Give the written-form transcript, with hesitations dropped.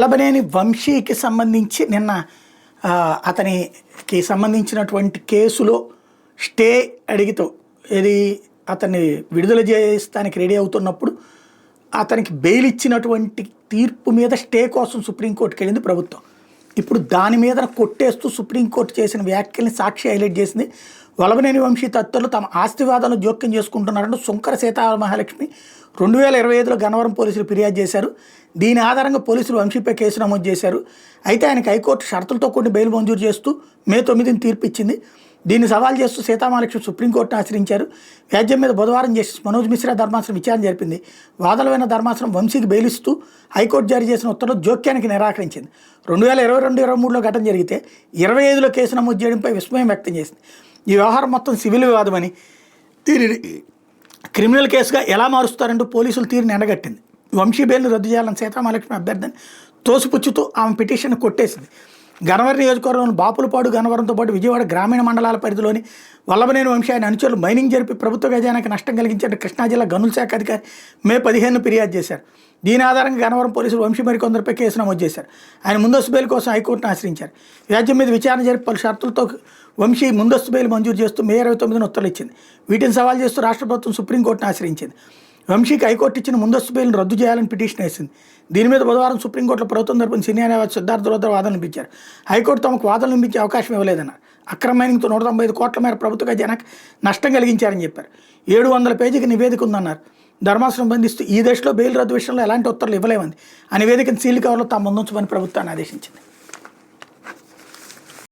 వల్లభనేని వంశీకి సంబంధించి నిన్న అతనికి సంబంధించినటువంటి కేసులో స్టే అడిగితో ఏది అతన్ని విడుదల చేస్తానికి రెడీ అవుతున్నప్పుడు అతనికి బెయిల్ ఇచ్చినటువంటి తీర్పు మీద స్టే కోసం సుప్రీంకోర్టుకి వెళ్ళింది ప్రభుత్వం. ఇప్పుడు దాని మీద కొట్టేస్తూ సుప్రీంకోర్టు చేసిన వ్యాఖ్యల్ని సాక్షి హైలైట్ చేసింది. వల్లభనేని వంశీ తత్తులు తమ ఆస్తివాదాలను జోక్యం చేసుకుంటున్నారంటూ సుంకర సీతామహాలక్ష్మి 2025లో గన్నవరం పోలీసులు ఫిర్యాదు చేశారు. దీని ఆధారంగా పోలీసులు వంశీపై కేసు నమోదు చేశారు. అయితే ఆయనకు హైకోర్టు షరతులతో కూడిన బెయిల్ మంజూరు చేస్తూ మే 9ని తీర్పు ఇచ్చింది. దీన్ని సవాల్ చేస్తూ సీతామహాలక్ష్మి సుప్రీంకోర్టును ఆశ్రయించారు. వ్యాజ్యం మీద బుధవారం జస్టిస్ మనోజ్ మిశ్రా ధర్మాసనం విచారణ జరిపింది. వాదనలైన ధర్మాసనం వంశీకి బెయిల్ ఇస్తూ హైకోర్టు జారీ చేసిన ఉత్తర్వులు జోక్యానికి నిరాకరించింది. 2022-23లో ఘటన జరిగితే 25లో కేసు నమోదు చేయడంపై విస్మయం వ్యక్తం చేసింది. ఈ వ్యవహారం మొత్తం సివిల్ వివాదమని, దీనిని క్రిమినల్ కేసుగా ఎలా మారుస్తారంటూ పోలీసులు తీరుని ఎండగట్టింది. వంశీ బెయిల్ను రద్దు చేయాలని సీతామహాలక్ష్మి అభ్యర్థిని తోసిపుచ్చుతూ ఆమె పిటిషన్ కొట్టేసింది. గన్నవరం నియోజకవర్గంలోని బాపులపాడు, గన్నవరంతో పాటు విజయవాడ గ్రామీణ మండలాల పరిధిలోని వల్లభనేని వంశీ ఆయన అనుచరులు మైనింగ్ జరిపి ప్రభుత్వ ఖజానాకి నష్టం కలిగించారు. కృష్ణా జిల్లా గనుల శాఖ అధికారి మే 15న ఫిర్యాదు చేశారు. దీని ఆధారంగా గన్నవరం పోలీసులు వంశీ మరికొందరిపై కేసు నమోదు చేశారు. ఆయన ముందస్తు బెయిల్ కోసం హైకోర్టును ఆశ్రయించారు. వ్యాజ్యం మీద విచారణ జరిపి పలు షరతులతో వంశీ ముందస్తు బెయిల్ మంజూరు చేస్తూ మే 29న ఉత్తర్వులు ఇచ్చింది. వీటిని సవాల్ చేస్తూ రాష్ట్ర ప్రభుత్వం సుప్రీంకోర్టును ఆశ్రయించింది. వంశీకి హైకోర్టు ఇచ్చిన ముందస్తు బెయిల్ను రద్దు చేయాలని పిటిషన్ వేసింది. దీని మీద బుధవారం సుప్రీంకోర్టులో ప్రభుత్వం తరపున సీనియర్ న్యాయవాది సిద్ధార్థ రుద్ర వాదనలు వినిపించారు. హైకోర్టు తమకు వాదనలు వినిపించే అవకాశం ఇవ్వలేదన్నారు. అక్రమ మైనింగ్తో 195 కోట్ల మేర ప్రభుత్వ ఖజానాకు నష్టం కలిగించారని చెప్పారు. 700 పేజీకి నివేదిక ఉందన్నారు. ధర్మాసనం బంధిస్తూ ఈ దశలో బెయిల్ రద్దు విషయంలో ఎలాంటి ఉత్తర్వులు ఇవ్వలేమంది. ఆ నివేదికను సీల్ కవర్లో తాము ముందుంచమని ప్రభుత్వాన్ని ఆదేశించింది.